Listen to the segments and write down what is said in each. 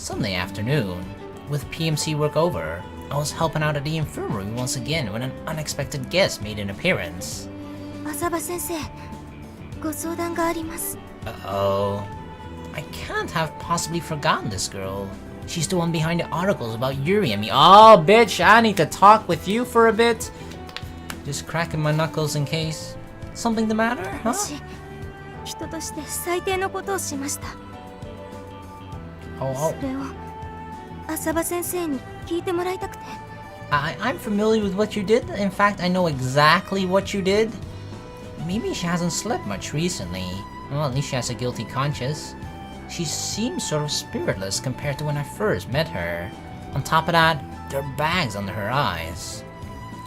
Sunday afternoon, with PMC work over, I was helping out at the infirmary once again when an unexpected guest made an appearance. Asaba sensei, ご相談があります。 Uh-oh. I can't have possibly forgotten this girl. She's the one behind the articles about Yuri and me. Oh, bitch, I need to talk with you for a bit. Just cracking my knuckles in case. Something the matter, huh? 人として最低のことをしました。 Oh, それを浅場先生に聞いてもらいたくて。 I'm familiar with what you did. In fact, I know exactly what you did. Maybe she hasn't slept much recently. Well, at least she has a guilty conscience. She seems sort of spiritless compared to when I first met her. On top of that, there are bags under her eyes.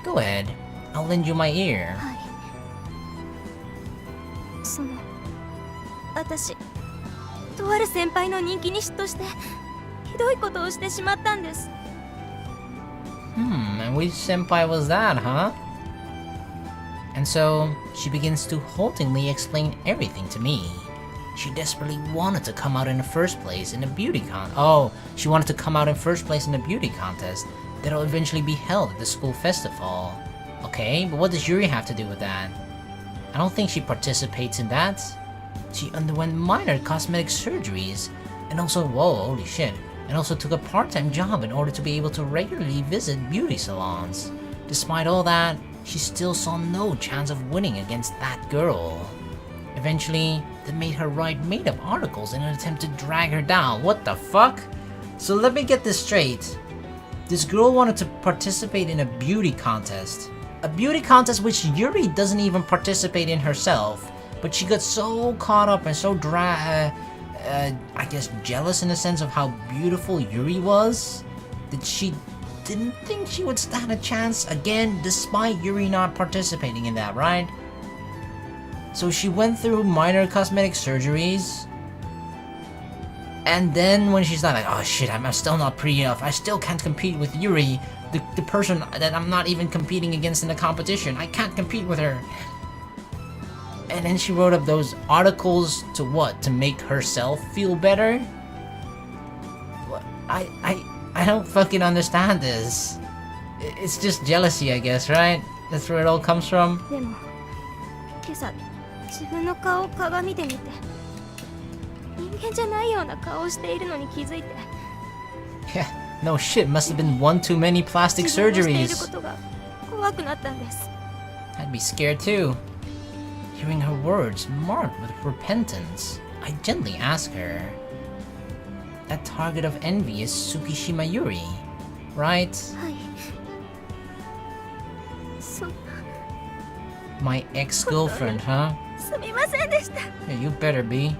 Go ahead. I'll lend you my ear. はい。私、とある先輩の人気に嫉妬して、ひどいことをしてしまったんです。And which senpai was that, huh? And so, she begins to haltingly explain everything to me. She desperately wanted to come out in the first place in a beauty she wanted to come out in first place in a beauty contest that'll eventually be held at the school festival. Okay, but what does Yuri have to do with that? I don't think she participates in that. She underwent minor cosmetic surgeries, and also, whoa, holy shit, and also took a part-time job in order to be able to regularly visit beauty salons. Despite all that, she still saw no chance of winning against that girl. Eventually, they made her write made-up articles in an attempt to drag her down. What the fuck? So let me get this straight. This girl wanted to participate in a beauty contest. A beauty contest which Yuri doesn't even participate in herself. But she got so caught up and so I guess jealous in the sense of how beautiful Yuri was, that she didn't think she would stand a chance again despite Yuri not participating in that, right? So she went through minor cosmetic surgeries, and then when she's like, oh shit, I'm still not pretty enough, I still can't compete with Yuri, the person that I'm not even competing against in the competition, I can't compete with her. And then she wrote up those articles to what? To make herself feel better? What? I don't fucking understand this. It's just jealousy, I guess, right? That's where it all comes from. でも、今朝自分の顔を鏡で見て、人間じゃないような顔をしているのに気づいて。Yeah, no shit, must have been one too many plastic 自分のしている surgeries. ことが怖くなったんです。 I'd be scared too. Hearing her words marked with repentance, I gently ask her. That target of envy is Tsukishima Yuri, right? はい。そんな。 My ex-girlfriend, huh? すみませんでした。 Yeah, you better be.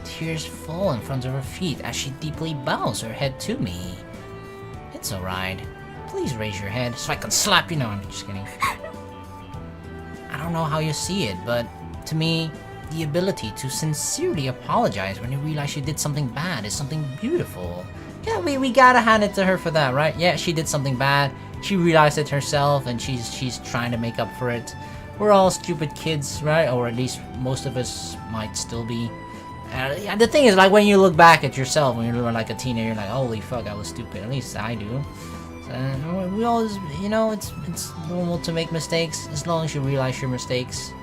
Tears fall in front of her feet as she deeply bows her head to me. It's alright. Please raise your head so I can slap you. No, I'm just kidding. I don't know how you see it, but to me, the ability to sincerely apologize when you realize you did something bad is something beautiful. Yeah, we gotta hand it to her for that, right? Yeah, she did something bad. She realized it herself, and she's trying to make up for it. We're all stupid kids, right? Or at least most of us might still be. Yeah, the thing is, like, when you look back at yourself when you're like a teenager, you're like, holy fuck, I was stupid. At least I do. We always, you know, it's normal to make mistakes as long as you realize your mistakes.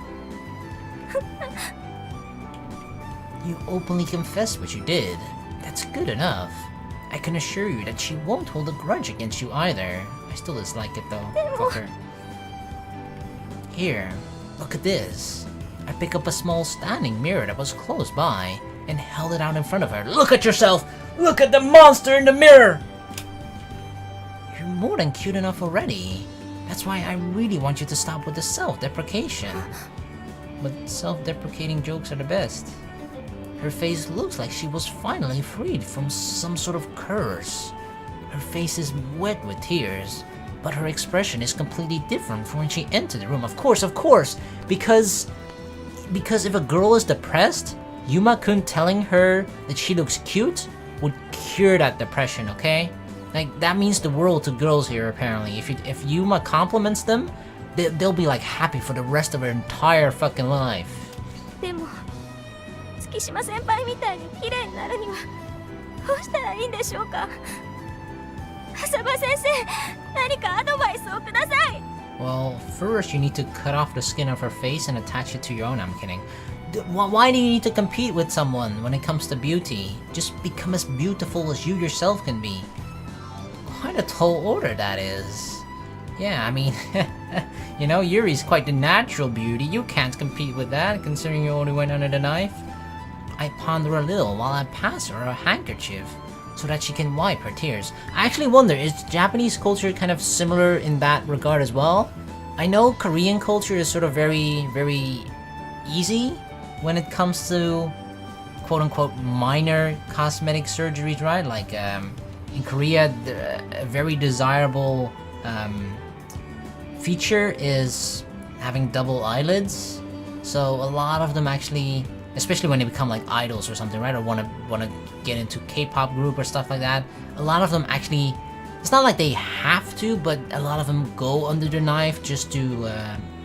You openly confess what you did. That's good enough. I can assure you that she won't hold a grudge against you either. I still dislike it though. Fuck her. Here, look at this. I pick up a small standing mirror that was close by and held it out in front of her. Look at yourself! Look at the monster in the mirror! You're more than cute enough already. That's why I really want you to stop with the self-deprecation. But self-deprecating jokes are the best. Her face looks like she was finally freed from some sort of curse. Her face is wet with tears, but her expression is completely different from when she entered the room. Of course, because if a girl is depressed, Yuma-kun telling her that she looks cute would cure that depression, okay? Like, that means the world to girls here, apparently. If Yuma compliments them, they'll be, like, happy for the rest of their entire fucking life. でも、月島先輩みたいに綺麗になるにはどうしたらいいんでしょうか。浅場先生、何かアドバイスをください。 Well, first you need to cut off the skin of her face and attach it to your own. I'm kidding. Why do you need to compete with someone when it comes to beauty? Just become as beautiful as you yourself can be. Quite a tall order that is. Yeah, I mean, you know, Yuri's quite the natural beauty. You can't compete with that, considering you only went under the knife. I ponder a little while I pass her a handkerchief so that she can wipe her tears. I actually wonder, is Japanese culture kind of similar in that regard as well? I know Korean culture is sort of very, very easy when it comes to quote-unquote minor cosmetic surgeries, right? Like in Korea, a very desirable feature is having double eyelids. So a lot of them actually, especially when they become like idols or something, right? Or wanna get into K-pop group or stuff like that. A lot of them actually, it's not like they have to, but a lot of them go under the knife just to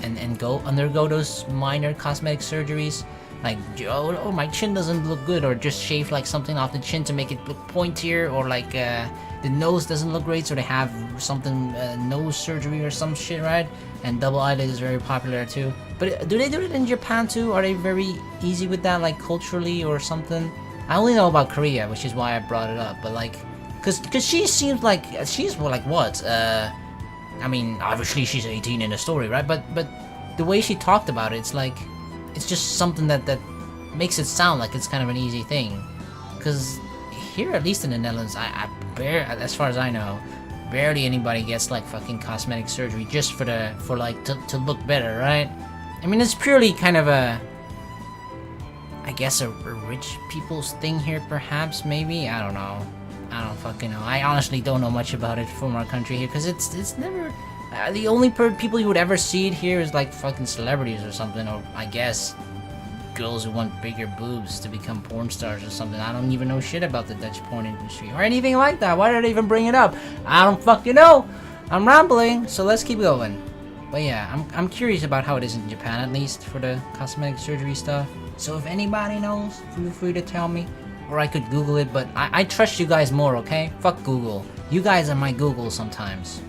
and go undergo those minor cosmetic surgeries. Like, oh, my chin doesn't look good, or just shave like something off the chin to make it look pointier, or like the nose doesn't look great, so they have something nose surgery or some shit, right? And double eyelid is very popular too. But do they do it in Japan too? Are they very easy with that, like culturally or something? I only know about Korea, which is why I brought it up. But like, cause she seems like she's like what? I mean, obviously she's 18 in the story, right? But the way she talked about it, it's like, it's just something that makes it sound like it's kind of an easy thing. Cause here, at least in the Netherlands, as far as I know, barely anybody gets like fucking cosmetic surgery just for to look better, right? I mean, it's purely kind of a, I guess a rich people's thing here, perhaps, maybe. I don't know. I don't fucking know. I honestly don't know much about it from our country here, because it's never. The only people you would ever see it here is like fucking celebrities or something, or I guess girls who want bigger boobs to become porn stars or something. I don't even know shit about the Dutch porn industry or anything like that. Why did I even bring it up? I don't fucking know. I'm rambling, so let's keep going. But yeah, I'm curious about how it is in Japan, at least for the cosmetic surgery stuff. So if anybody knows, feel free to tell me, or I could Google it. But I trust you guys more, okay? Fuck Google. You guys are my Google sometimes.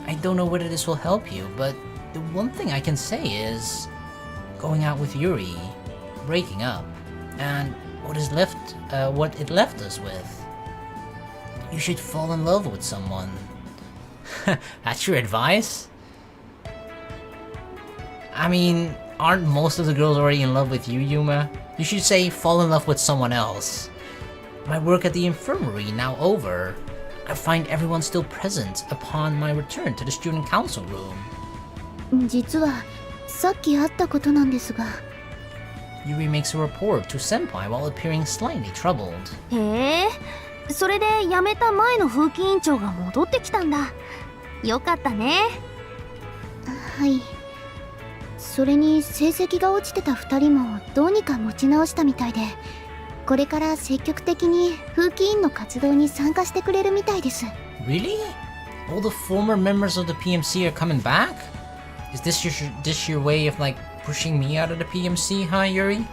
I don't know whether this will help you, but the one thing I can say is going out with Yuri, breaking up, and what it left us with. You should fall in love with someone. That's your advice? I mean, aren't most of the girls already in love with you, Yuma? You should say fall in love with someone else. My work at the infirmary now over. I find everyone still present upon my return to the student council room. 実はさっき会ったことなんですが。 Yuri makes a report to Senpai while appearing slightly troubled. へえ、それで辞めた前の風紀委員長が戻ってきたんだ。よかったね。はい。それに成績が落ちてた2人もどうにか持ち直したみたいで、これから積極的に風紀委員の活動に参加してくれるみたいです。Really? All the former members of the PMC are coming back? Is this your way of like pushing me out of the PMC, huh, Yuri?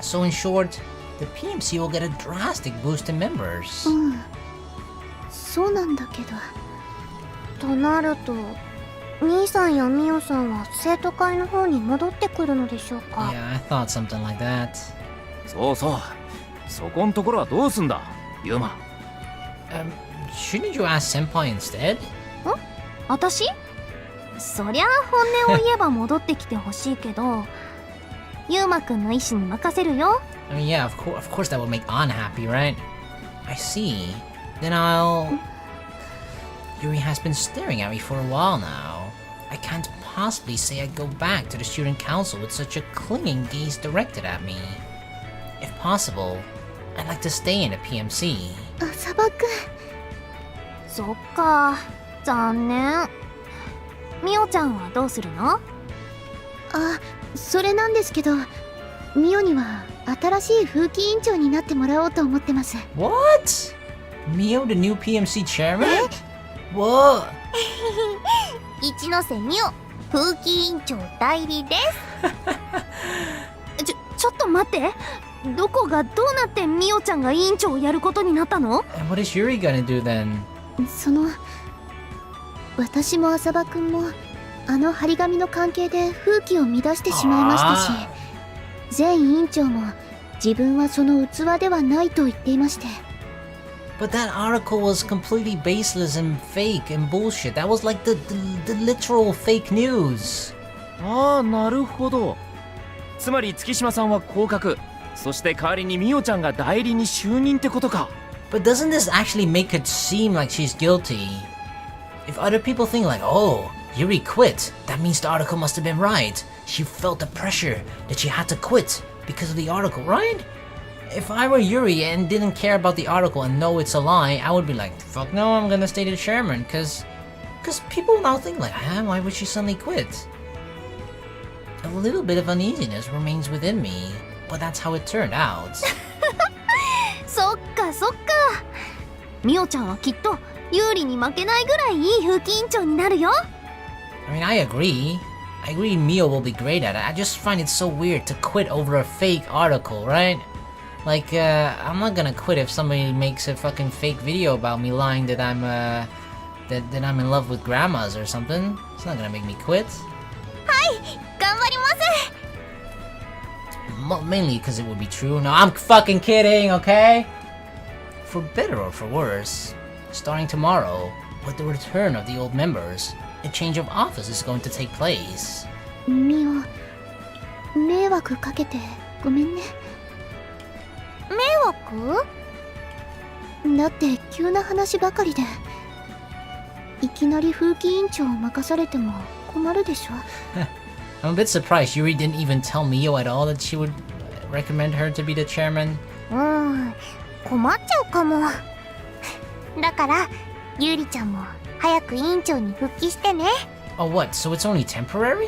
So in short, the PMC will get a drastic boost in members. うん。そうなんだけど。となると、兄さんやミオさんは生徒会の方に戻ってくるのでしょうか。Yeah, I thought something like that. そうそう。そこんところはどうすんだ、ユマ。Shouldn't you ask Senpai instead? 私？そりゃ本音を言えば戻ってきてほしいけど、ユウマくんの意思に任せるよ。I mean, yeah, of course that will make An happy, right? I see. Then I'll... Yuri has been staring at me for a while now. I can't possibly say I'd go back to the student council with such a clinging gaze directed at me. If possible, I'd like to stay in the PMC. 浅場くん。そっか、残念。ミオちゃんはどうするの？あ、それなんですけど、ミオには新しい風紀委員長になってもらおうと思ってます。What? Mio, the new PMC chairman? What? 一ノ瀬ミオ、風紀委員長代理です。ちょっと待って。どこがどうなってミオちゃんが委員長をやることになったの？ And what is Yuri gonna do then? 私も浅場くんもあの張り紙の関係で風紀を乱してしまいましたし、前委員長も自分はその器ではないと言っていまして。 But that article was completely baseless and fake and bullshit. That was like the literal fake news. ああ、なるほど。つまり月島さんは降格、そして代わりにミオちゃんが代理に就任ってことか。 But doesn't this actually make it seem like she's guilty? If other people think like, oh, Yuri quit, that means the article must have been right. She felt the pressure that she had to quit because of the article, right? If I were Yuri and didn't care about the article and know it's a lie, I would be like, fuck no, I'm gonna stay the chairman, cause people now think like, why would she suddenly quit? A little bit of uneasiness remains within me, but that's how it turned out. そっかそっか。ミオちゃんはきっと有利に負けないぐらいいい風紀委員長になるよ。I mean, I agree Mio will be great at it. I just find it so weird to quit over a fake article, right? Like, I'm not gonna quit if somebody makes a fucking fake video about me lying that I'm I'm in love with grandmas or something. It's not gonna make me quit. はい、頑張ります。Mainly because it would be true. No, I'm fucking kidding, okay? For better or for worse, starting tomorrow, with the return of the old members, a change of office is going to take place. ミオ、迷惑かけてごめんね。迷惑？だって急な話ばかりで、いきなり風紀委員長を任されても困るでしょ。I'm a bit surprised Yuri didn't even tell Mio at all that she would recommend her to be the chairman. 困っちゃうかも。だからユリちゃんも早く委員長に復帰してね。Oh, what? So it's only temporary?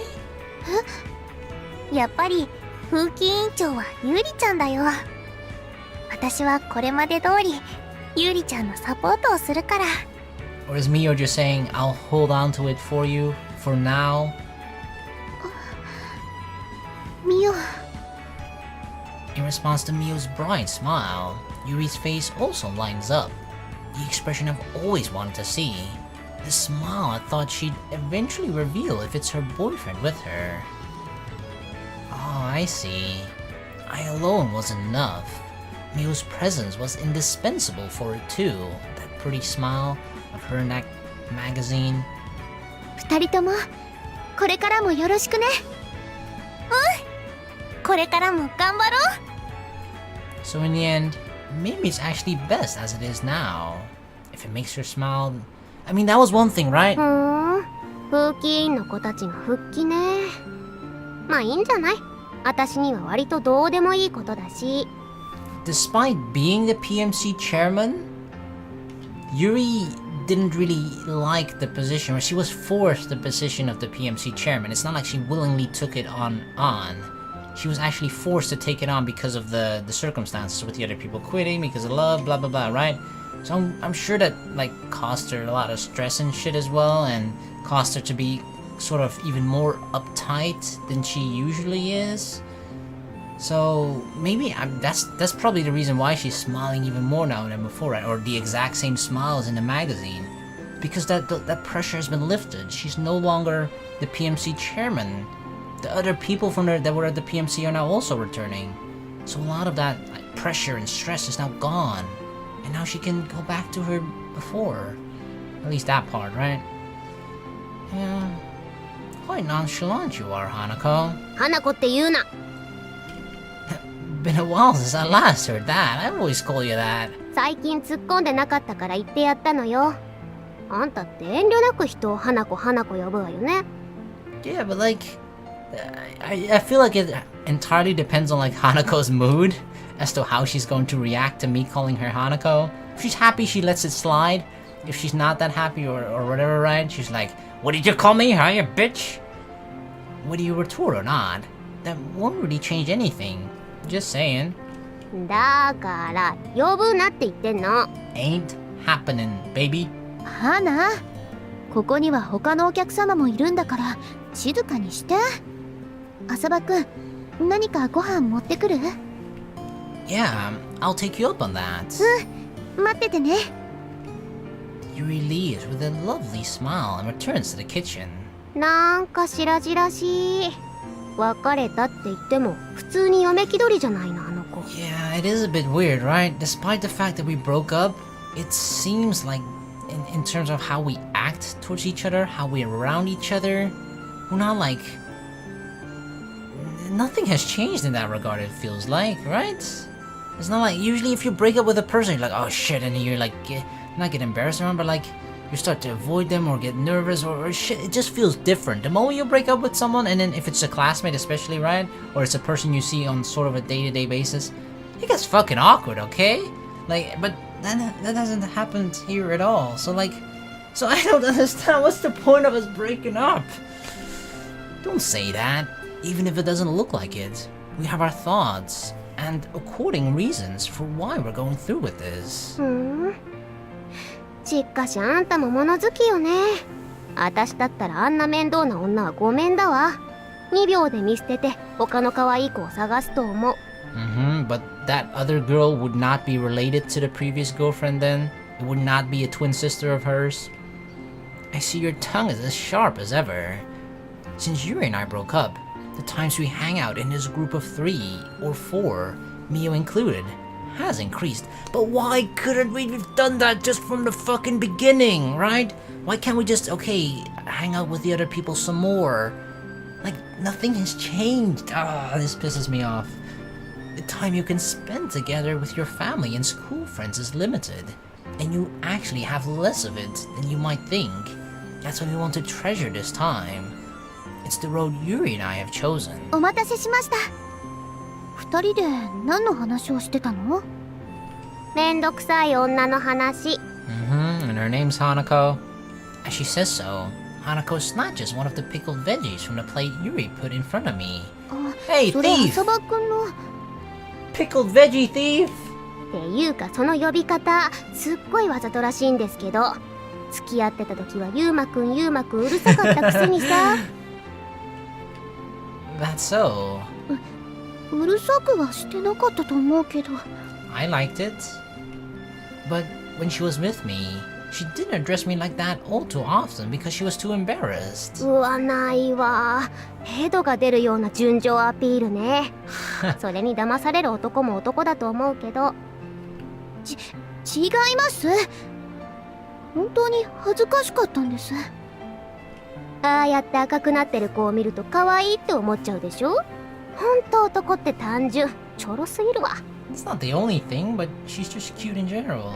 やっぱり風紀委員長はユリちゃんだよ。私はこれまで通りユリちゃんのサポートをするから。Or is Mio just saying, I'll hold on to it for you, for now? ミオ。 In response to Mio's bright smile, Yuri's face also lines up. The expression I've always wanted to see. The smile I thought she'd eventually reveal if it's her boyfriend with her. Oh, I see. I alone wasn't enough. Mio's presence was indispensable for it too. That pretty smile of her in that magazine. 二人ともこれからもよろしくね。これからも頑張ろう。 So in the end, maybe it's actually best as it is now. If it makes her smile... I mean, that was one thing, right? 風紀委員の子たちが復帰ね。まあいいんじゃない？私には割とどうでもいいことだし。Despite being the PMC chairman, Yuri didn't really like the position, or she was forced the position of the PMC chairman. It's not like she willingly took it on. She was actually forced to take it on because of the circumstances with the other people quitting, because of love, blah blah blah, right? So I'm sure that like cost her a lot of stress and shit as well, and caused her to be sort of even more uptight than she usually is. So maybe that's probably the reason why she's smiling even more now than before, right? Or the exact same smiles in the magazine, because that pressure has been lifted. She's no longer the PMC chairman. The other people from there that were at the PMC are now also returning. So a lot of that pressure and stress is now gone, and now she can go back to her before. At least that part, right? Yeah. Quite nonchalant you are, Hanako. 花子って言うな。Been a while since I last heard that. I always call you that. 最近突っ込んでなかったから言ってやったのよ。あんたって遠慮なく人を花子花子呼ぶわよね。Yeah, but like, I feel like it entirely depends on like Hanako's mood as to how she's going to react to me calling her Hanako. If she's happy, she lets it slide. If she's not that happy or whatever, right? She's like, what did you call me, huh, you bitch? Whether you retort or not, that won't really change anything. Just saying. だから呼ぶなって言ってんの。 Ain't happening, baby. 花、ここには他のお客様もいるんだから静かにして。浅場くん、何かご飯持ってくる？ Yeah, I'll take you up on that. 待っててね。 Yuri leaves with a lovely smile and returns to the kitchen. なんか白々しい。別れたって言っても普通に嫁気取りじゃないの、あの子。 Yeah, it is a bit weird, right? Despite the fact that we broke up, it seems like in terms of how we act towards each other, how we're around each other, we're not like... Nothing has changed in that regard, it feels like, right? It's not like, usually if you break up with a person, you're like, oh shit, and then you're like, not get embarrassed around, but like, you start to avoid them or get nervous or shit, it just feels different. The moment you break up with someone, and then if it's a classmate especially, right? Or it's a person you see on sort of a day-to-day basis, it gets fucking awkward, okay? Like, but that hasn't happened here at all, so like, so I don't understand, what's the point of us breaking up? Don't say that, even if it doesn't look like it. We have our thoughts, and according reasons for why we're going through with this. しかしあんたも物好きよね。私だったらあんな面倒な女はごめんだわ。2秒で見捨てて他の可愛い子を探すと思う。But that other girl would not be related to the previous girlfriend then? It would not be a twin sister of hers? I see your tongue is as sharp as ever. Since Yuri and I broke up, the times we hang out in this group of 3 or 4, Mio included, has increased. But why couldn't we have done that just from the fucking beginning, right? Why can't we just, okay, hang out with the other people some more? Like, nothing has changed. This pisses me off. The time you can spend together with your family and school friends is limited, and you actually have less of it than you might think. That's why we want to treasure this time. It's the road Yuri and I have chosen. お待たせしました。2人で何の話をしてたの？めんどくさい女の話。And her name's Hanako. As she says so, Hanako snatches one of the pickled veggies from the plate Yuri put in front of me. Hey, それ thief! 浅場くんの。 Pickled veggie thief! っていうかその呼び方すっごいわざとらしいんですけど、付き合ってた時はゆうまくんうるさかったくせにさ。That's so. うるさくはしてなかったと思うけど。 I liked it. But when she was with me, she didn't address me like that all too often because she was too embarrassed. うわないわ。ヘドが出るような純情アピールね。それに騙される男も男だと思うけど。違います。本当に恥ずかしかったんです。ああやって赤くなってる子を見ると可愛いって思っちゃうでしょ。ほんと男って単純、ちょろすぎるわ。It's not the only thing, but she's just cute in general.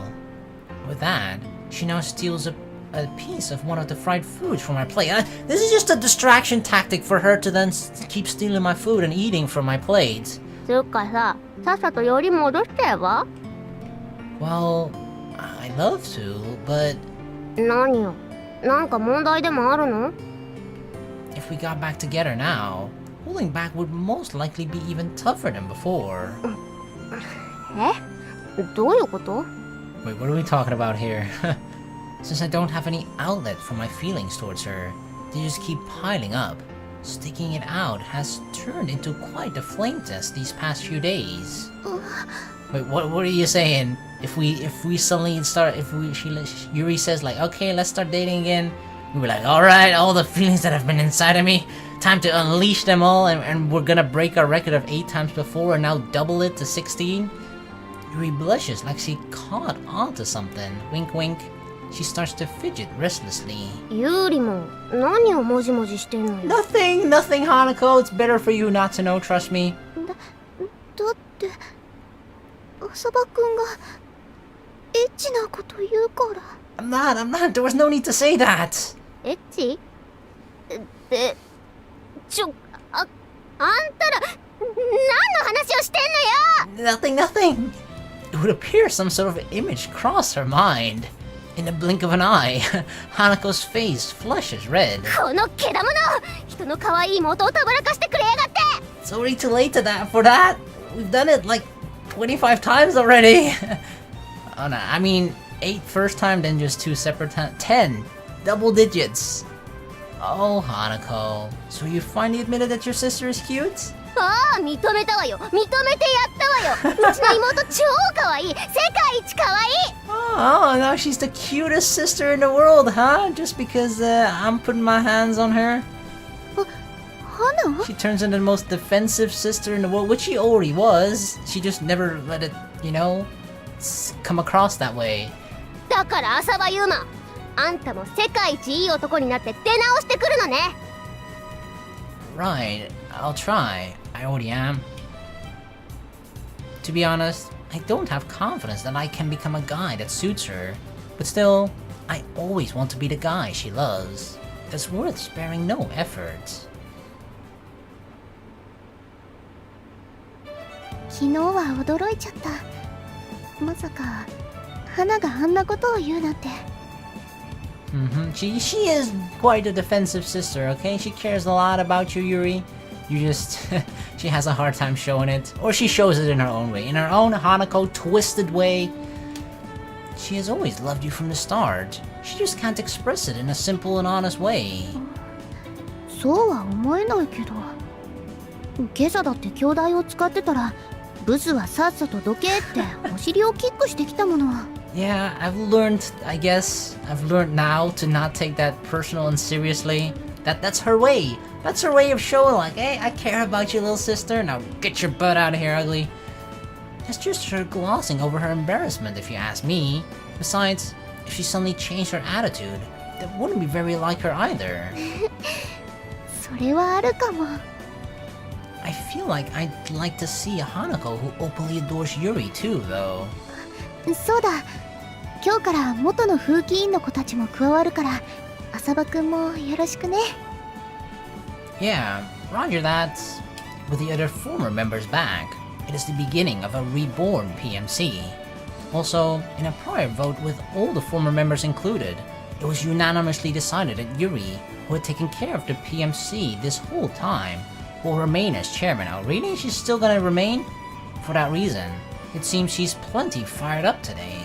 With that, she now steals a piece of one of the fried foods from my plate. This is just a distraction tactic for her to then keep stealing my food and eating from my plate. つうかさ、さっさとより戻しちゃえば？ Well, I'd love to, but... 何よ、なんか問題でもあるの？ If we got back together now, holding back would most likely be even tougher than before. え？どういうこと？ Wait, what are we talking about here? Since I don't have any outlet for my feelings towards her, they just keep piling up. Sticking it out has turned into quite a flame test these past few days. Wait, what are you saying? If we suddenly start, Yuri says like, okay, let's start dating again, we were like, alright, all the feelings that have been inside of me, time to unleash them all, and we're gonna break our record of 8 times before and now double it to 16? Yuri blushes like she caught onto something. Wink wink. She starts to fidget restlessly. ユリも何をもじもじしてんのよ。Nothing, Hanako. It's better for you not to know, trust me. だって浅場くんがエッチなこと言うから。I'm not. There was no need to say that. エッチ？ってあんたら何の話をしてんのよ。 Nothing. It would appear some sort of image crossed her mind. In the blink of an eye, Hanako's face flushes red. この毛玉の人の可愛い元をたぶらかしてくれやがって。 It's already too late for that. We've done it like 25 times already. Oh no, I mean 8 first time, then just 2 separate times. 10 double digits. Oh, Hanako. So you finally admitted that your sister is cute? ああ、認めたわよ。認めてやったわよ。うちの妹超可愛い。世界一可愛い。 Oh, now she's the cutest sister in the world, huh? Just because I'm putting my hands on her? 花 She turns into the most defensive sister in the world, which she already was. She just never let it, you know, come across that way. だから浅場ユーマ、あんたも世界一いい男になって出直してくるのね。 Right, I'll try. I already am. To be honest, I don't have confidence that I can become a guy that suits her. But still, I always want to be the guy she loves. It's worth sparing no effort. 昨日は驚いちゃった。まさか花があんなことを言うなんて。 She is quite a defensive sister, okay? She cares a lot about you, Yuri. You just... she has a hard time showing it. Or she shows it in her own way. In her own Hanako twisted way. She has always loved you from the start. She just can't express it in a simple and honest way. そうは思えないけど。今朝だって兄弟を使ってたら、ブスはさっさとどけってお尻をキックしてきたもの。 Yeah, I've learned, I guess. I've learned now to not take that personal and seriously. That's her way. That's her way of showing like, hey, I care about you, little sister. Now get your butt out of here, ugly. That's just her glossing over her embarrassment, if you ask me. Besides, if she suddenly changed her attitude, that wouldn't be very like her either. それはあるかも。 I feel like I'd like to see a Hanako who openly adores Yuri too, though. そうだ。今日から元の風紀委員の子たちも加わるから、浅場くんもよろしくね。 Yeah, roger that. With the other former members back, it is the beginning of a reborn PMC. Also, in a prior vote with all the former members included, it was unanimously decided that Yuri, who had taken care of the PMC this whole time, will remain as chairman. Oh, really? She's still gonna remain? For that reason, it seems she's plenty fired up today.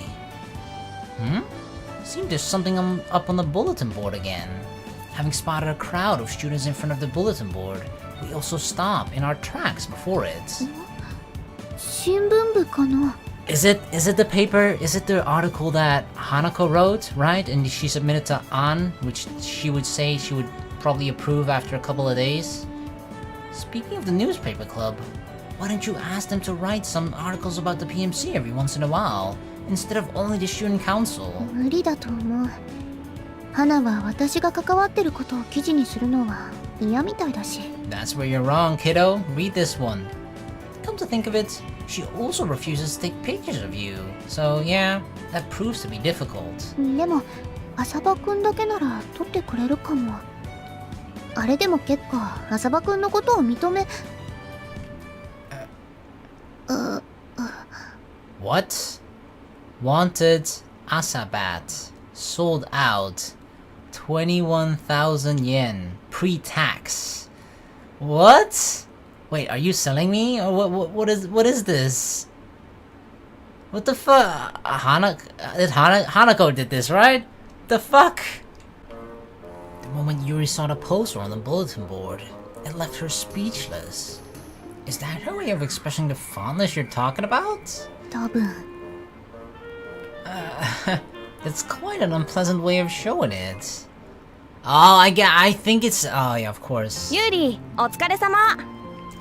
Seems there's something up on the bulletin board again. Having spotted a crowd of students in front of the bulletin board, we also stop in our tracks before it. 新聞部かな。 Is it the paper? Is it the article that Hanako wrote, right? And she submitted to An, which she would say she would probably approve after a couple of days? Speaking of the newspaper club, why don't you ask them to write some articles about the PMC every once in a while, instead of only the student council? 無理だと思う。花は私が関わってることを記事にするのは嫌みたいだし。 That's where you're wrong, kiddo. Read this one. Come to think of it, she also refuses to take pictures of you. So yeah, that proves to be difficult. でも浅場くんだけなら撮ってくれるかも。あれでも結構浅場くんのことを認め。What? Wanted Asabat. Sold out. 21,000 yen. Pre-tax. What? Wait, are you selling me? Or what is this? What the fuck? Hanako did this, right? The fuck? The moment Yuri saw the poster on the bulletin board, it left her speechless. Is that her way of expressing the fondness you're talking about? 多分。It's quite an unpleasant way of showing it. Oh, I think it's... Oh, yeah, of course. Yuri, お疲れ様。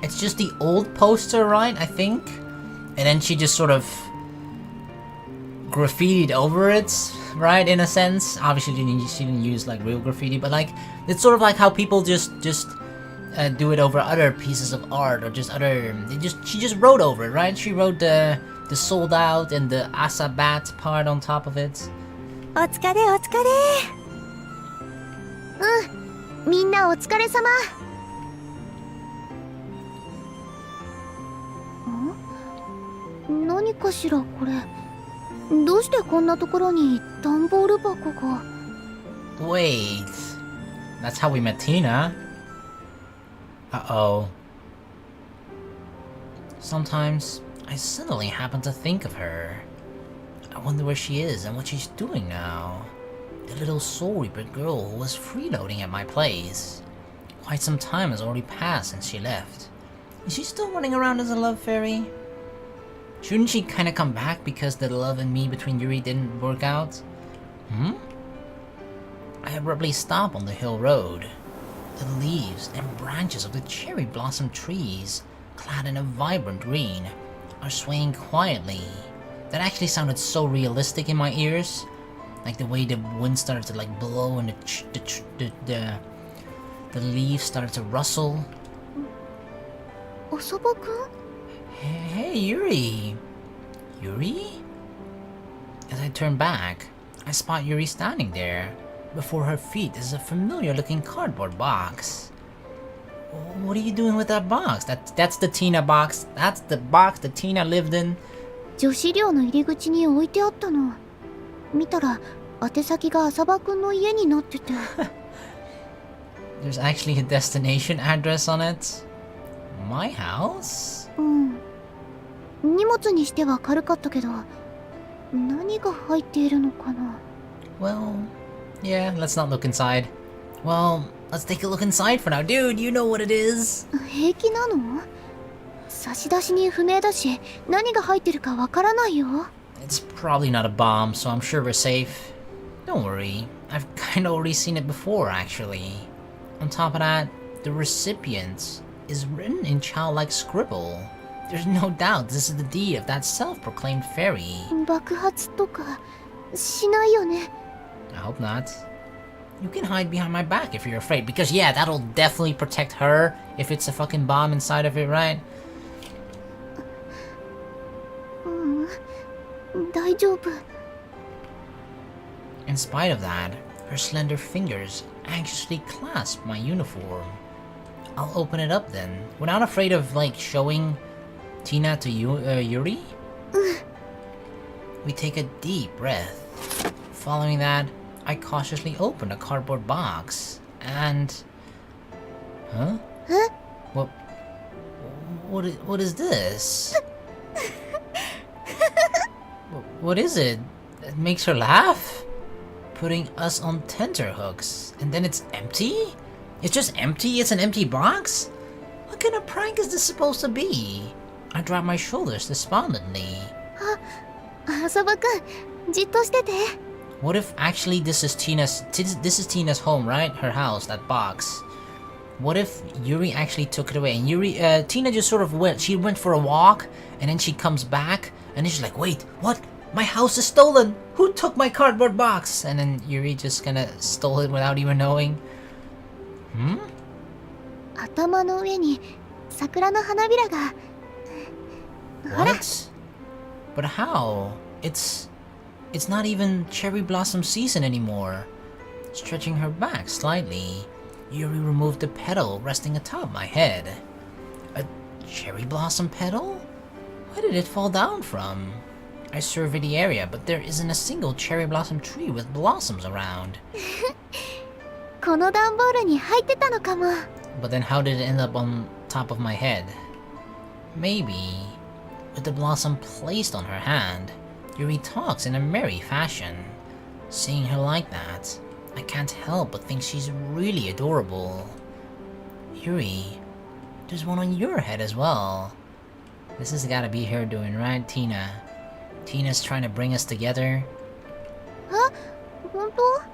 It's just the old poster, right? I think? And then she just sort of... graffitied over it, right? In a sense. Obviously, she didn't use, like, real graffiti, but, like... It's sort of like how people just do it over other pieces of art, or just other... She just wrote over it, right? She wrote the sold out and the Asabat part on top of it. お疲れお疲れ。みんなお疲れ様。何かしらこれ。どうしてこんなところに段ボール箱が。 Wait, that's how we met Tina. Uh-oh. Sometimes I suddenly happen to think of her. I wonder where she is and what she's doing now. The little soul-reaper girl who was freeloading at my place. Quite some time has already passed since she left. Is she still running around as a love fairy? Shouldn't she kind of come back because the love and me between Yuri didn't work out? I abruptly stop on the hill road. The leaves and branches of the cherry blossom trees, clad in a vibrant green, are swaying quietly. That actually sounded so realistic in my ears. Like the way the wind started to like blow and the leaves started to rustle. Asaba-kun? Hey, Yuri! Yuri? As I turn back, I spot Yuri standing there. Before her feet is a familiar-looking cardboard box. What are you doing with that box? That's the Tina box. That's the box that Tina lived in. 女子寮の入り口に置いてあったの。見たら宛先が浅場くんの家になってて。There's actually a destination address on it. My house? うん。荷物にしては軽かったけど、何が入っているのかな。Well, yeah, let's not look inside. Well, let's take a look inside for now. Dude, you know what it is. 平気なの？差出人不明だし、何が入ってるかわからないよ。It's probably not a bomb, so I'm sure we're safe. Don't worry, I've kinda already seen it before, actually. On top of that, the recipient is written in childlike scribble. There's no doubt this is the deed of that self-proclaimed fairy. 爆発とかしないよね。I hope not. You can hide behind my back if you're afraid, because yeah, that'll definitely protect her if it's a fucking bomb inside of it, right? 大丈夫。In spite of that, her slender fingers anxiously clasp my uniform. I'll open it up then, without afraid of, like, showing Tina to Yuri? We take a deep breath. Following that, I cautiously open a cardboard box, and... Huh? Huh? What is this? What is it? It makes her laugh? Putting us on tenterhooks, and then it's empty? It's just empty? It's an empty box? What kind of prank is this supposed to be? I drop my shoulders despondently. 浅場くん、じっとしてて。What if actually this is Tina's home, right? Her house, that box. What if Yuri actually took it away and Tina just sort of went for a walk and then she comes back and then she's like, wait, what? My house is stolen! Who took my cardboard box? And then Yuri just kinda stole it without even knowing. 頭の上に桜の花びらが。What? But how? It's not even cherry blossom season anymore. Stretching her back slightly, Yuri removed the petal resting atop my head. A cherry blossom petal? Where did it fall down from? I survey the area, but there isn't a single cherry blossom tree with blossoms around. この段ボールに入ってたのかも。But then how did it end up on top of my head? Maybe, with the blossom placed on her hand, Yuri talks in a merry fashion. Seeing her like that, I can't help but think she's really adorable. Yuri, there's one on your head as well. This has gotta be her doing, right, Tina? Tina's trying to bring us together. 本当？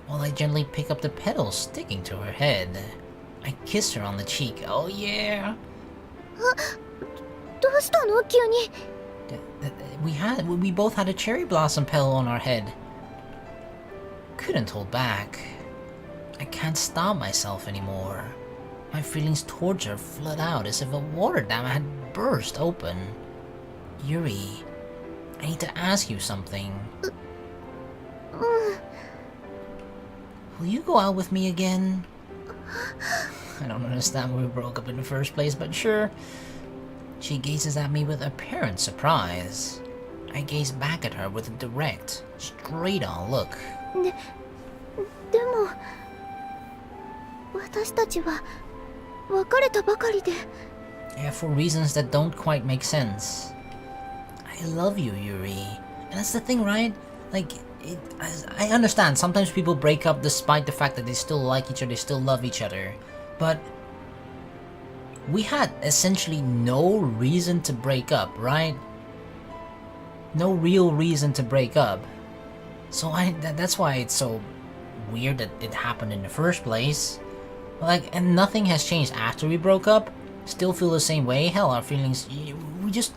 While I gently pick up the petals sticking to her head, I kiss her on the cheek. Oh yeah! どうしたの急に。We both had a cherry blossom petal on our head. Couldn't hold back. I can't stop myself anymore. My feelings towards her flood out as if a water dam had burst open. Yuri, I need to ask you something. Will you go out with me again? I don't understand why we broke up in the first place, but sure. She gazes at me with apparent surprise. I gaze back at her with a direct, straight-on look. でも、私たちは別れたばかりで。Yeah, for reasons that don't quite make sense. I love you, Yuri. And that's the thing, right? Like, I understand, sometimes people break up despite the fact that they still like each other, they still love each other. But we had essentially no reason to break up, right? No real reason to break up. So that's why it's so weird that it happened in the first place. Like, and nothing has changed after we broke up. Still feel the same way. Hell, our feelings, we just,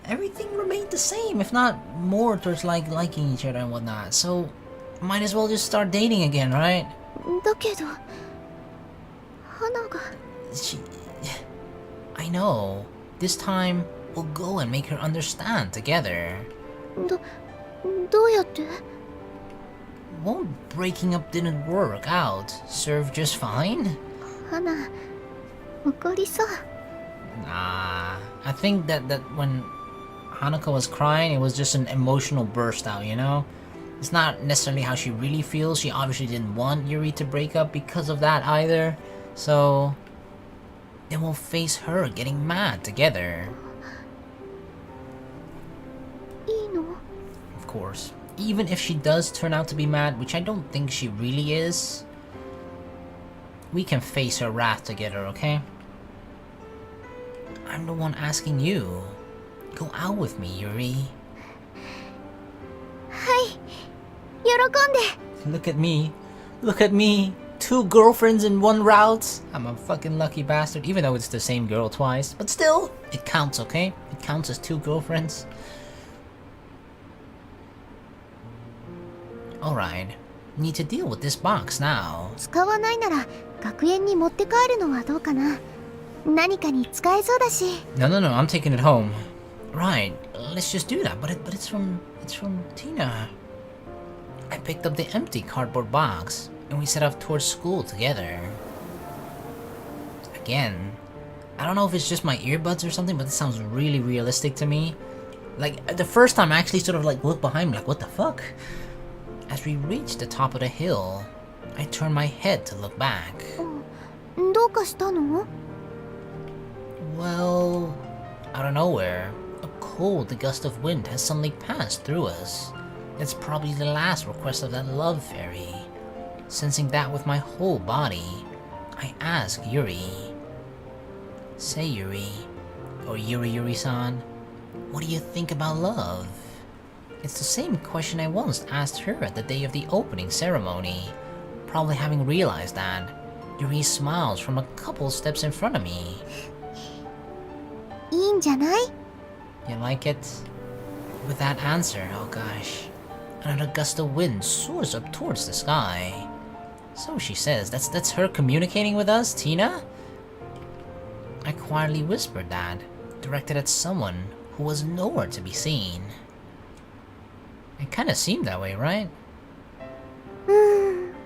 everything remained the same, if not more, towards like liking each other and whatnot. So might as well just start dating again, right? だけど花が I know. This time we'll go and make her understand together. どうやって Won't breaking up didn't work out serve just fine? 花怒りそう Nah, I think that when Hanako was crying, it was just an emotional burst out, you know? It's not necessarily how she really feels. She obviously didn't want Yuri to break up because of that either. So then we'll face her getting mad together. いいの Of course. Even if she does turn out to be mad, which I don't think she really is, we can face her wrath together, okay? I'm the one asking you. Go out with me, Yuri. はい喜んで Look at me. Look at me. 2 girlfriends in 1 route. I'm a fucking lucky bastard, even though it's the same girl twice. But still, it counts, okay? It counts as 2 girlfriends. Alright. Need to deal with this box now. 使わないなら学園に持って帰るのはどうかな何かに使えそうだし No, I'm taking it home. Right, let's just do that. But it's from Tina. I picked up the empty cardboard box, and we set off towards school together. Again, I don't know if it's just my earbuds or something, but this sounds really realistic to me. Like, the first time I actually sort of like looked behind me, like, what the fuck? As we reached the top of the hill, I turned my head to look back. どうかしたの Well, out of nowhere, a cold gust of wind has suddenly passed through us. It's probably the last request of that love fairy. Sensing that with my whole body, I ask Yuri. Say, Yuri, or Yuri-san, what do you think about love? It's the same question I once asked her at the day of the opening ceremony. Probably having realized that, Yuri smiles from a couple steps in front of me. いいんじゃない You like it? With that answer, oh gosh, another gust of wind soars up towards the sky. So she says, that's her communicating with us, Tina? I quietly whispered that, directed at someone who was nowhere to be seen. It kinda seemed that way, right?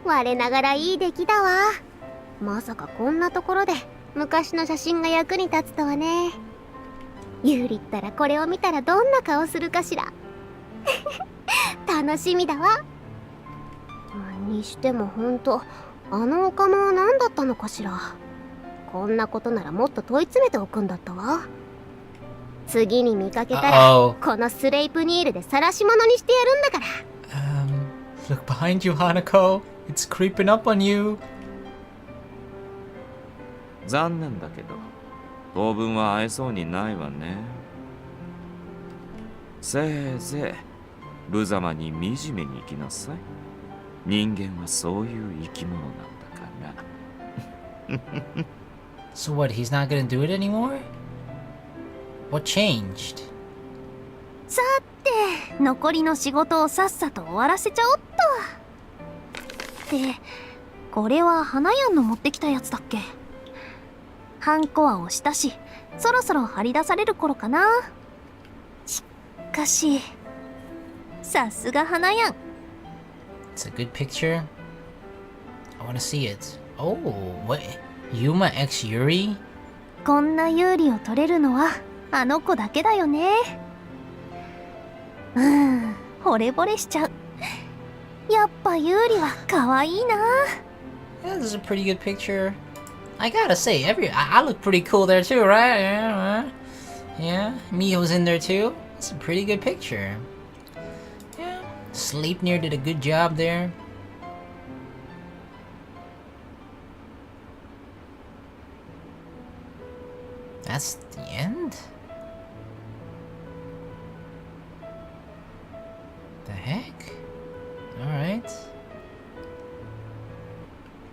我ながらいい出来だわまさかこんなところで昔の写真が役に立つとはねユーリったらこれを見たらどんな顔するかしら楽しみだわにしてもほんとあのオカマは何だったのかしらこんなことならもっと問い詰めておくんだったわ次に見かけたらこのスレイプニールで晒し者にしてやるんだから Look behind you, Hanako. It's creeping up on you. 残念だけど当分は会えそうにないわねせいぜい無様に惨めに生きなさい人間はそういう生き物なんだから So what, he's not gonna do it anymore? What changed? さて残りの仕事をさっさと終わらせちゃおっとでこれは花屋の持ってきたやつだっけハンコは押したしそろそろ張り出される頃かなしかしさすが花屋 It's a good picture. I wanna see it. Oh, what? Yuma x Yuri? こんな有利を取れるのはあの子だけだよね惚れ惚れしちゃうやっぱユーリは可愛いな Yeah, this is a pretty good picture. I gotta say, I look pretty cool there too, right? Yeah, Miyo's in there too. It's a pretty good picture. Yeah, Sleipnir did a good job there. That's the end? The heck? Alright.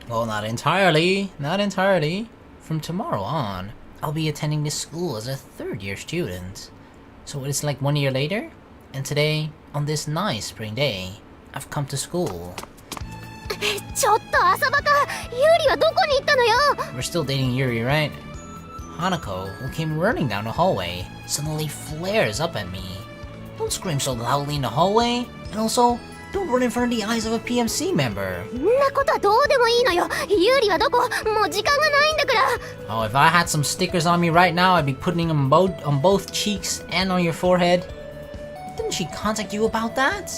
Well, not entirely. Not entirely. From tomorrow on, I'll be attending this school as a third-year student. So it's like 1 year later? And today, on this nice spring day, I've come to school. ちょっと浅バカ、ユーリはどこに行ったのよ。 We're still dating Yuri, right? Hanako, who came running down the hallway, suddenly flares up at me. Don't scream so loudly in the hallway, and also, don't run in front of the eyes of a PMC member. そんなことはどうでもいいのよ。ユーリはどこ？もう時間がないんだから。 Oh, if I had some stickers on me right now, I'd be putting them on both cheeks and on your forehead. Didn't she contact you about that?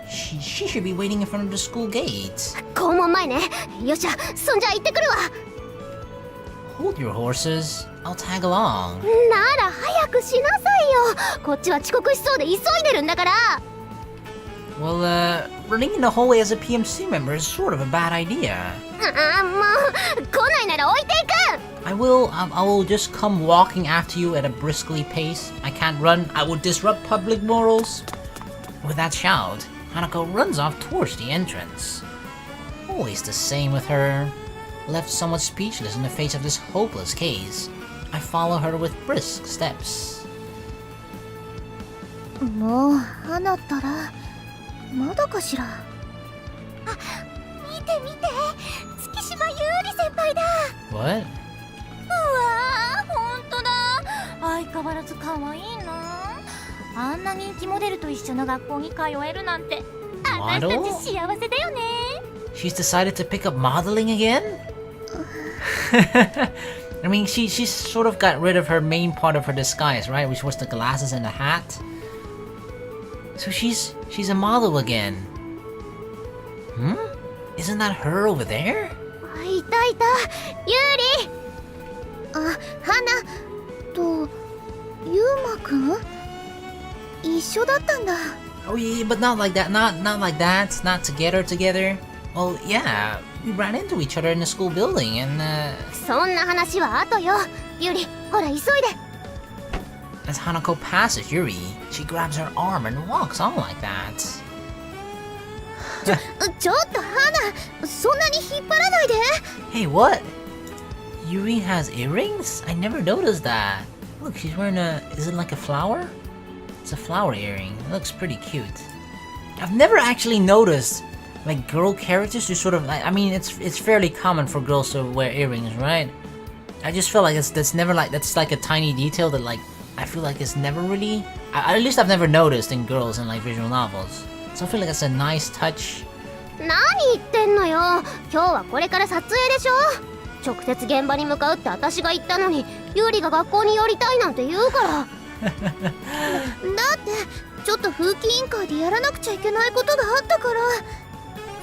She should be waiting in front of the school gate. 校門前ね。よっしゃ、そんじゃ行ってくるわ。 Hold your horses. I'll tag along. なら早くしなさいよ。こっちは遅刻しそうで急いでるんだから。 Well, running in the hallway as a PMC member is sort of a bad idea. もう来ないなら置いていく。 I will just come walking after you at a briskly pace. I can't run. I will disrupt public morals. With that shout, Hanako runs off towards the entrance. Always the same with her. Left somewhat speechless in the face of this hopeless case, I follow her with brisk steps. もう花ったらまだかしら。あ、見て見て、月島優里先輩だ。 What? うわー、ほんとだ。相変わらず可愛いな。あんな人気モデルと一緒の学校に通えるなんて、私たち幸せだよね。 She's decided to pick up modeling again? I mean, she sort of got rid of her main part of her disguise, right? Which was the glasses and the hat. So she's a model again. Hmm? Isn't that her over there? いたいた、ユーリ。あ、花とユーマくん一緒だったんだ。 Oh yeah, but not like that. Not like that. Not together. Well, yeah, we ran into each other in the school building, and そんな話は後よ。ユリ、ほら急いで。 as Hanako passes Yuri, she grabs her arm and walks on like that. ちょっと花、そんなに引っ張らないで。 Hey, what? Yuri has earrings? I never noticed that. Look, she's wearing is it like a flower? It's a flower earring. It looks pretty cute. I've never actually noticed like girl characters to sort of like, I mean, it's fairly common for girls to wear earrings, right? I just feel like that's like a tiny detail that like I feel like it's never really, at least I've never noticed in girls in like visual novels. So I feel like it's a nice touch. 何言ってんのよ。今日はこれから撮影でしょ。直接現場に向かうって私が言ったのに、ユーリが学校に寄りたいなんて言うから。だってちょっと風紀委員会でやらなくちゃいけないことがあったから。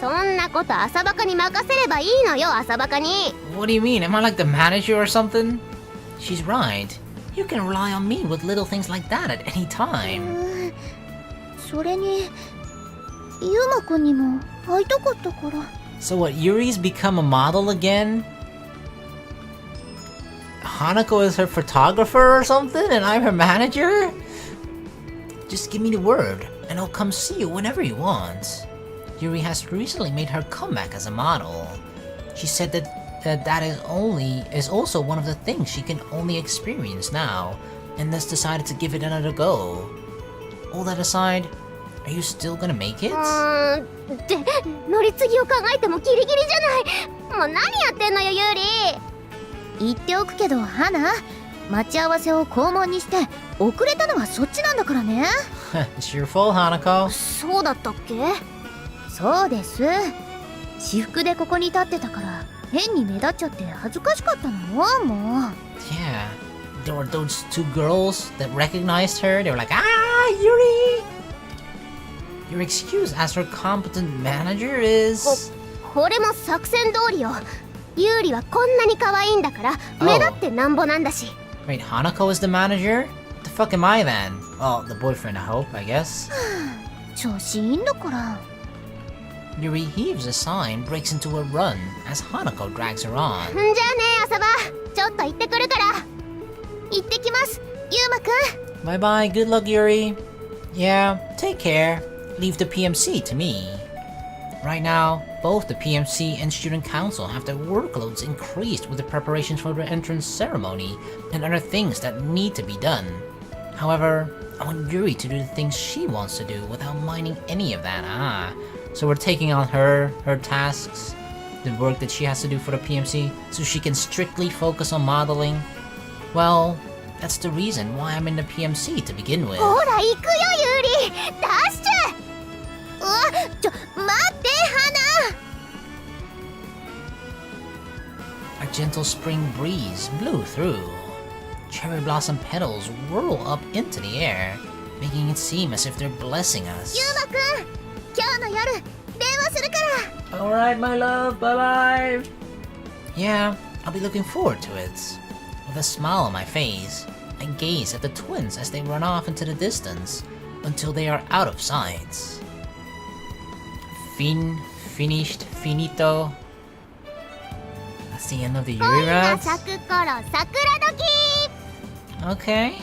そんなこと浅バカに任せればいいのよ、浅バカに。 What do you mean? Am I like the manager or something? She's right. You can rely on me with little things like that at any time. それにユーマくんにも会いたかったから。 So what, Yuri's become a model again? Hanako is her photographer or something and I'm her manager? Just give me the word and I'll come see you whenever you want. Yuri has recently made her comeback as a model. She said that is also one of the things she can only experience now, and thus decided to give it another go. All that aside, are you still gonna make it? って乗り継ぎを考えてもギリギリじゃない。もう何やってんのよ、ユーリ。言っておくけど花、待ち合わせを校門にして遅れたのはそっちなんだからね。It's your fault, Hanako. そうだったっけ。そうです。私服でここに立ってたから変に目立っちゃって恥ずかしかったのよ、もう。 Yeah, there were those two girls that recognized her. They were like, "Ah, Yuri!" Your excuse as her competent manager is... これも作戦通りよ。ユーリはこんなに可愛いんだから目立ってなんぼなんだし。 Wait, Hanako is the manager? What the fuck am I then? Oh, the boyfriend, I hope, I guess. 調子いいんだから。 Yuri heaves a sigh and breaks into a run as Hanako drags her on. じゃあね、浅葉。ちょっと行ってくるから。行ってきます、ユウマくん。 Bye bye, good luck, Yuri. Yeah, take care. Leave the PMC to me. Right now, both the PMC and Student Council have their workloads increased with the preparations for the entrance ceremony and other things that need to be done. However, I want Yuri to do the things she wants to do without minding any of that. So we're taking on her tasks, the work that she has to do for the PMC, so she can strictly focus on modeling. Well, that's the reason why I'm in the PMC to begin with. ほら行くよユーリ、ダッシュ。うわ、待って花。 A gentle spring breeze blew through. Cherry blossom petals whirl up into the air, making it seem as if they're blessing us. ユウマくん、今日の夜電話するから。 Alright, my love, bye bye. Yeah, I'll be looking forward to it. With a smile on my face, I gaze at the twins as they run off into the distance until they are out of sight. Finished, finito. That's the end of the Yuri 恋が route. 咲く頃桜時。 Okay.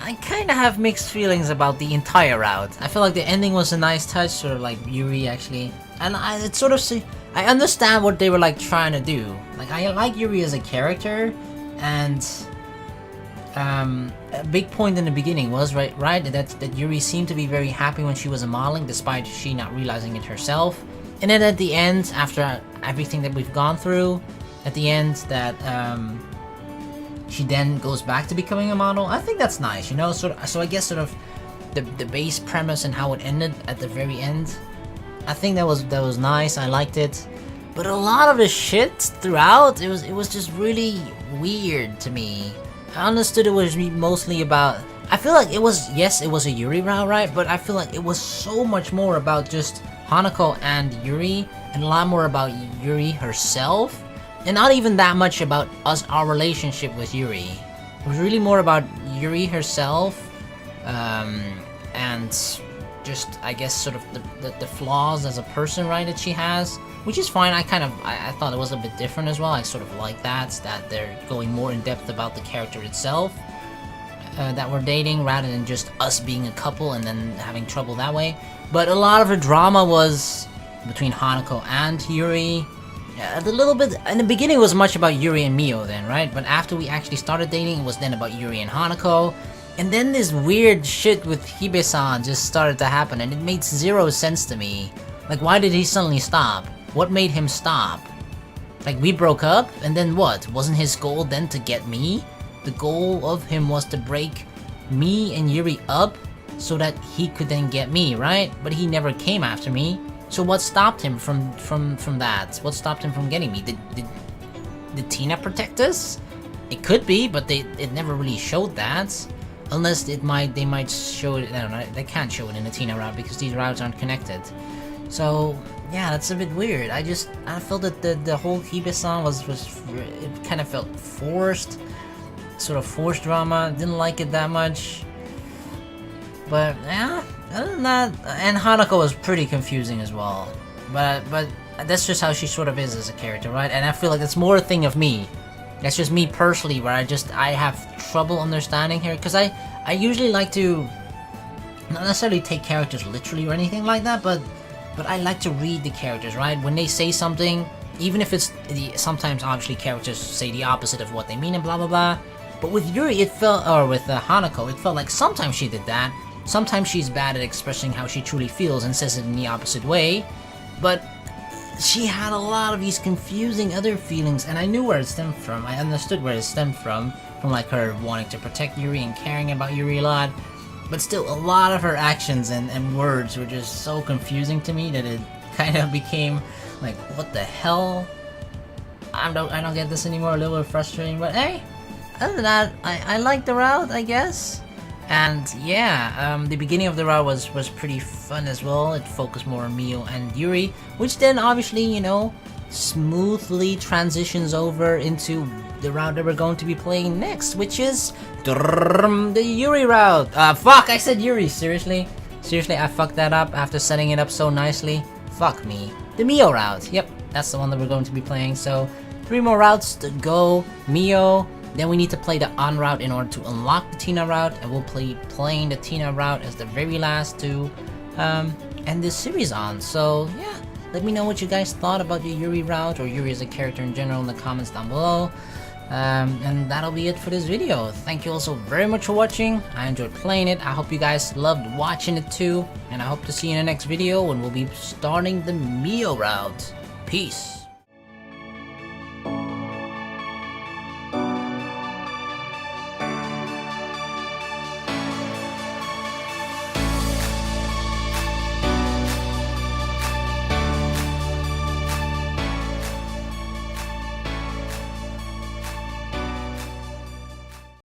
I kinda have mixed feelings about the entire route. I feel like the ending was a nice touch, sort of like Yuri actually. And I understand what they were like trying to do. Like I like Yuri as a character, and a big point in the beginning was right that Yuri seemed to be very happy when she was modeling, despite she not realizing it herself. And then at the end, after everything that we've gone through, at the end that she then goes back to becoming a model. I think that's nice, you know. So I guess sort of the base premise and how it ended at the very end. I think that was nice. I liked it, but a lot of the shit throughout, it was just really weird to me. I understood it was mostly about. I feel like it was a Yuri route, right? But I feel like it was so much more about just Hanako and Yuri, and a lot more about Yuri herself, and not even that much about our relationship with Yuri. It was really more about Yuri herself, and just, I guess, sort of the flaws as a person, right, that she has, which is fine. I thought it was a bit different as well. I sort of like that they're going more in depth about the character itself, that we're dating, rather than just us being a couple and then having trouble that way. But a lot of the drama was between Hanako and Yuri. A little bit in the beginning it was much about Yuri and Mio then, right? But after we actually started dating, it was then about Yuri and Hanako. And then this weird shit with Hibe-san just started to happen, and it made zero sense to me. Like, why did he suddenly stop? What made him stop? Like, we broke up, and then what? Wasn't his goal then to get me? The goal of him was to break me and Yuri up so that he could then get me, right? But he never came after me. So what stopped him from that? What stopped him from getting me? Did Tina protect us? It could be, but it never really showed that. Unless they might show it. I don't know. They can't show it in the Tina route because these routes aren't connected. So yeah, that's a bit weird. I felt that the whole Hibe-san was it kind of felt forced, sort of forced drama. Didn't like it that much. But yeah, other than that, and Hanako was pretty confusing as well. But that's just how she sort of is as a character, right? And I feel like it's more a thing of me. That's just me personally, where I have trouble understanding her, because I usually like to not necessarily take characters literally or anything like that, but I like to read the characters, right? When they say something, even if it's sometimes obviously characters say the opposite of what they mean and blah blah blah. But with Yuri, it felt, or with Hanako, it felt like sometimes she did that. Sometimes she's bad at expressing how she truly feels and says it in the opposite way, but she had a lot of these confusing other feelings, and I knew where it stemmed from. I understood where it stemmed from like her wanting to protect Yuri and caring about Yuri a lot. But still, a lot of her actions and words were just so confusing to me that it kind of became like, what the hell? I don't get this anymore. A little bit frustrating, but hey, other than that, I like the route, I guess. And yeah, the beginning of the route was pretty fun as well. It focused more on Mio and Yuri, which then obviously, you know, smoothly transitions over into the route that we're going to be playing next, which is the Yuri route. Fuck, I said Yuri, seriously, I fucked that up after setting it up so nicely. Fuck me. The Mio route, yep, that's the one that we're going to be playing. So 3 more routes to go. Mio, Then we need to play the on route in order to unlock the Tina route, and we'll playing the Tina route as the very last to end this series on. So yeah, let me know what you guys thought about the Yuri route or Yuri as a character in general in the comments down below. And that'll be it for this video. Thank you all so very much for watching. I enjoyed playing it. I hope you guys loved watching it too, and I hope to see you in the next video when we'll be starting the Mio route. Peace.